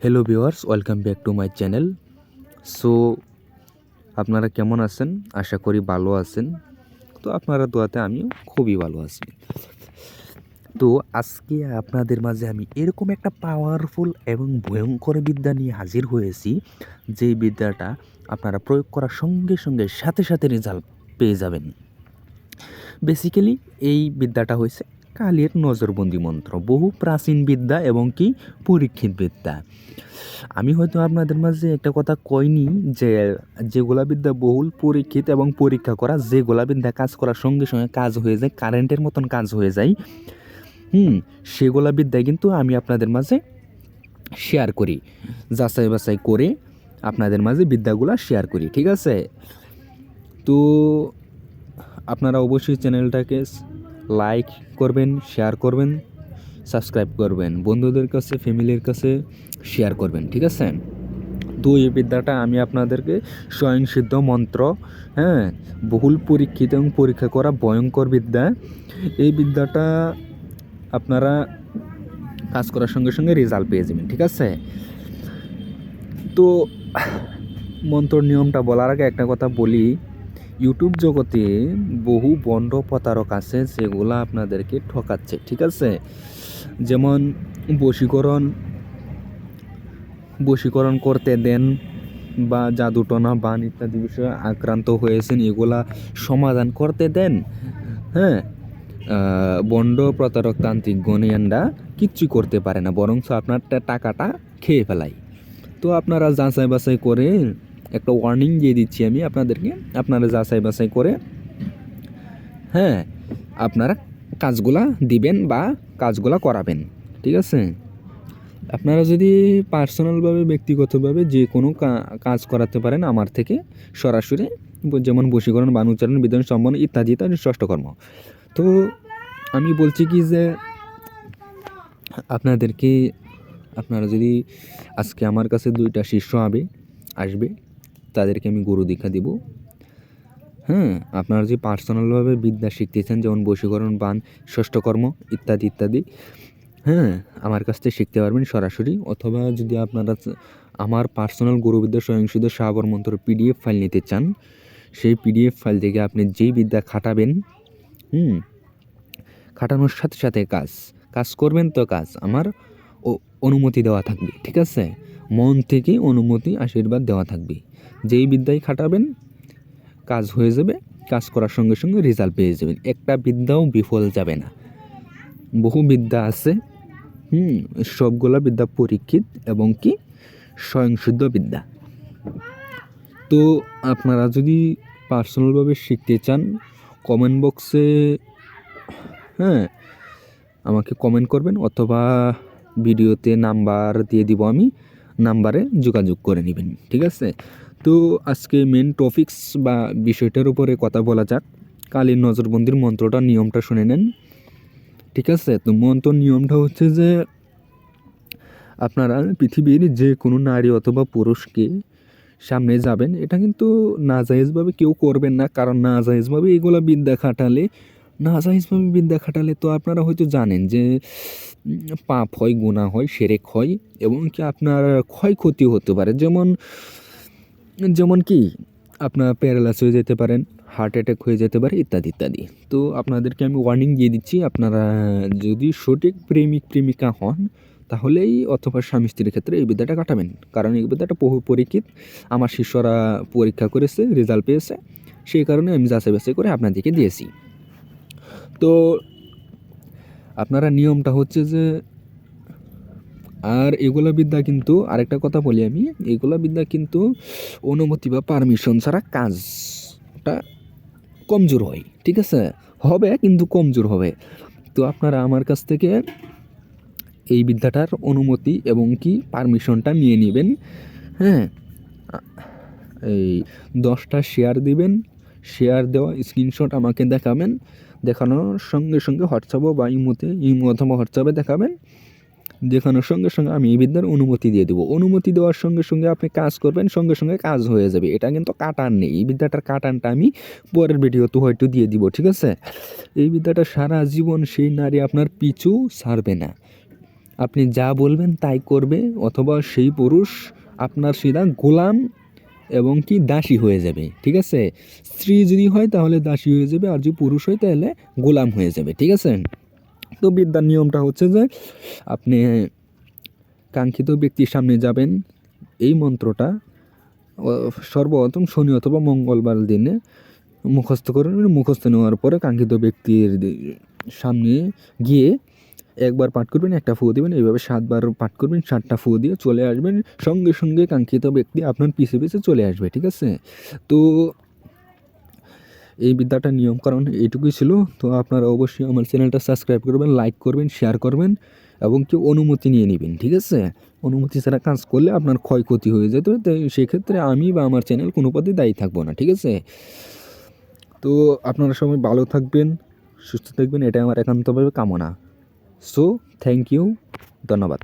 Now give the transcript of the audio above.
Hello viewers, welcome back to my channel. So আপনারা কেমন আছেন? আশা করি ভালো আছেন। তো আপনারা দোয়াতে আমিও খুবই ভালো আছি। তো আজকে আপনাদের মাঝে আমি এরকম একটা পাওয়ারফুল এবং ভয়ঙ্কর বিদ্যা নিয়ে হাজির হয়েছি, যেই বিদ্যাটা আপনারা প্রয়োগ করার সঙ্গে সঙ্গে সাথে সাথে রেজাল্ট পেয়ে যাবেন। বেসিক্যালি এই বিদ্যাটা হয়েছে কালের নজরবন্দি মন্ত্র, বহু প্রাচীন বিদ্যা এবং কি পরীক্ষিত বিদ্যা। আমি হয়তো আপনাদের মাঝে একটা কথা কইনি যে যেগুলা বিদ্যা বহুল পরীক্ষিত এবং পরীক্ষা করা, যেগুলা বিদ্যা কাজ করার সঙ্গে সঙ্গে কাজ হয়ে যায়, কারেন্টের মতন কাজ হয়ে যায়, সেগুলা বিদ্যা কিন্তু আমি আপনাদের মাঝে শেয়ার করি, যাচাই বাছাই করে আপনাদের মাঝে বিদ্যাগুলা শেয়ার করি, ঠিক আছে? তো আপনারা অবশ্যই চ্যানেলটাকে লাইক করবেন, শেয়ার করবেন, সাবস্ক্রাইব করবেন, বন্ধুদের কাছে, ফ্যামিলির কাছে শেয়ার করবেন, ঠিক আছে? তো এই বিদ্যাটা আমি আপনাদেরকে স্বয়ংসিদ্ধ মন্ত্র, বহুল পরীক্ষিত এবং পরীক্ষা করা ভয়ঙ্কর বিদ্যা। এই বিদ্যাটা আপনারা কাজ করার সঙ্গে সঙ্গে রেজাল্ট পেয়ে যাবেন, ঠিক আছে? তো মন্ত্র নিয়মটা বলার আগে একটা কথা বলি, ইউটিউব জগতে বহু বন্ড প্রতারক আছে যেগুলা আপনাদেরকে ঠকাচ্ছে, ঠিক আছে? যেমন বশীকরণ করতে দেন বা জাদুটনা বান ইত্যাদি বিষয়ে আক্রান্ত হয়েছেন, এগুলা সমাধান করতে দেন। বন্ড প্রতারক তান্ত্রিক গণিয়ানরা কিচ্ছু করতে পারে না, বরং আপনার টাকাটা খেয়ে ফেলায়। তো আপনারা যাচাই বাছাই করে, একটা ওয়ার্নিং দিয়ে দিচ্ছি আমি আপনাদেরকে, আপনারা যাচাই বাছাই করে আপনারা কাজগুলা দিবেন বা কাজগুলা করাবেন, ঠিক আছে? আপনারা যদি পার্সোনালভাবে, ব্যক্তিগতভাবে যে কোনো কাজ করাতে পারেন আমার থেকে সরাসরি, যেমন বশীকরণ, বান উচ্চারণ, বিধান, সম্মান ইত্যাদি ইত্যাদি ষষ্ঠকর্ম। তো আমি বলছি কি যে আপনারা যদি আজকে আমার কাছে 2টা শিষ্য আসবে, তাদেরকে আমি গুরু দীক্ষা দিব। আপনারা যে পার্সোনালভাবে বিদ্যা শিখতেছেন, যেমন বশীকরণ, বান, ষষ্ঠকর্ম ইত্যাদি ইত্যাদি, আমার কাছ থেকে শিখতে পারবেন সরাসরি। অথবা যদি আপনারা আমার পার্সোনাল গুরুবিদ্যা স্বয়ংসিদ্ধ শাবর মন্ত্র PDF ফাইল নিতে চান, সেই PDF ফাইল থেকে আপনি যেই বিদ্যা খাটাবেন, খাটানোর সাথে সাথে কাজ করবেন, তো কাজ আমার অনুমতি দেওয়া থাকবে, ঠিক আছে? মন থেকে অনুমতি, আশীর্বাদ দেওয়া থাকবে। যেই বিদ্যাই খাটাবেন কাজ হয়ে যাবে, কাজ করার সঙ্গে সঙ্গে রেজাল্ট পেয়ে যাবেন, একটা বিদ্যাও বিফল যাবে না। বহু বিদ্যা আছে, সবগুলা বিদ্যা পরীক্ষিত এবং কি স্বয়ংসিদ্ধ বিদ্যা। তো আপনারা যদি পার্সোনালভাবে শিখতে চান, কমেন্ট বক্সে আমাকে কমেন্ট করবেন, অথবা ভিডিওতে নাম্বার দিয়ে দিব, আমি নাম্বারে যোগাযোগ করে নেবেন, ঠিক আছে? তো আজকে মেন টপিকস বা বিষয়টার উপরে কথা বলা যাক। কালীর নজরবন্দির মন্ত্রটা, নিয়মটা শুনে নেন, ঠিক আছে? তো মন্ত্র নিয়মটা হচ্ছে যে আপনারা পৃথিবীর যে কোনো নারী অথবা পুরুষকে সামনে যাবেন, এটা কিন্তু নাজায়েজভাবে কেউ করবেন না, কারণ নাজায়েজভাবে বিদ্যা খাটালে তো আপনারা হয়তো জানেন যে পাপ হয়, গুনাহ হয়, শিরক হয়, এবং কি আপনার ক্ষয়ক্ষতি হতে পারে। যেমন কি আপনার প্যারালাইসিস হয়ে যেতে পারেন, হার্ট অ্যাটাক হয়ে যেতে পারে, ইত্যাদি ইত্যাদি। তো আপনাদেরকে আমি ওয়ার্নিং দিয়ে দিচ্ছি, আপনারা যদি সঠিক প্রেমিকা হন, তাহলেই, অথবা স্বামী স্ত্রীর ক্ষেত্রে এই বিদ্যাটা কাটাবেন, কারণ এই বিদ্যাটা বহু পরীক্ষিত। আমার শিষ্যরা পরীক্ষা করেছে, রেজাল্ট পেয়েছে, সেই কারণে আমি যাচাই বাছাই করে আপনাদেরকে দিয়েছি। তো আপনারা নিয়মটা হচ্ছে যে, আর এগুলা বিদ্যা কিন্তু, আরেকটা কথা বলি আমি, এগুলা বিদ্যা কিন্তু অনুমতি বা পারমিশন ছাড়া কাজটা কমজোর হয়, ঠিক আছে? হবে কিন্তু কমজোর হবে। তো আপনারা আমার কাছ থেকে এই বিদ্যাটার অনুমতি এবং কি পারমিশনটা নিয়ে নেবেন। এই 10টা শেয়ার দিবেন, শেয়ার দেওয়া স্ক্রিনশট আমাকে দেখাবেন, দেখানোর সঙ্গে সঙ্গে হোয়াটসঅ্যাপে বা ইমো অথবা হোয়াটসঅ্যাপে দেখানোর সঙ্গে সঙ্গে আমি এই বিদ্যার অনুমতি দিয়ে দেবো। অনুমতি দেওয়ার সঙ্গে সঙ্গে আপনি কাজ করবেন, সঙ্গে সঙ্গে কাজ হয়ে যাবে। এটা কিন্তু কাটান নেই, এই বিদ্যাটার কাটানটা আমি পরের ভিডিওতে হয়তো দিয়ে দিব, ঠিক আছে? এই বিদ্যাটা সারা জীবন সেই নারী আপনার পিছু ছাড়বে না। আপনি যা বলবেন তাই করবে, অথবা সেই পুরুষ আপনার সিধা গোলাম এবং কি দাসী হয়ে যাবে, ঠিক আছে? স্ত্রী যদি হয় তাহলে দাসী হয়ে যাবে, আর যদি পুরুষ হয় তাহলে গোলাম হয়ে যাবে, ঠিক আছে? তো বিদ্যার নিয়মটা হচ্ছে যে আপনি কাঙ্ক্ষিত ব্যক্তির সামনে যাবেন, এই মন্ত্রটা সর্বপ্রথম শনি অথবা মঙ্গলবার দিনে মুখস্থ করবেন। মুখস্থ নেওয়ার পরে কাঙ্ক্ষিত ব্যক্তির সামনে গিয়ে একবার পাঠ করবেন, একটা ফু দেবেন, এইভাবে 7 বার পাঠ করবেন, 7টা ফু দিয়ে চলে আসবেন, সঙ্গে সঙ্গে কাঙ্ক্ষিত ব্যক্তি আপনার পিছে পিছে চলে আসবে, ঠিক আছে? তো এই বিদ্যাটার নিয়মকানুন এইটুকুই ছিল। তো আপনারা অবশ্যই আমার চ্যানেলটা সাবস্ক্রাইব করবেন, লাইক করবেন, শেয়ার করবেন এবং কি অনুমতি নিয়ে নেবেন, ঠিক আছে? অনুমতি ছাড়া কাজ করলে আপনার ক্ষয়ক্ষতি হয়ে যেত, তাই সেক্ষেত্রে আমি বা আমার চ্যানেল কোনো পথে দায়ী থাকবো না, ঠিক আছে? তো আপনারা সবাই ভালো থাকবেন, সুস্থ থাকবেন, এটা আমার একান্তভাবে কামনা। সো থ্যাংক ইউ, ধন্যবাদ।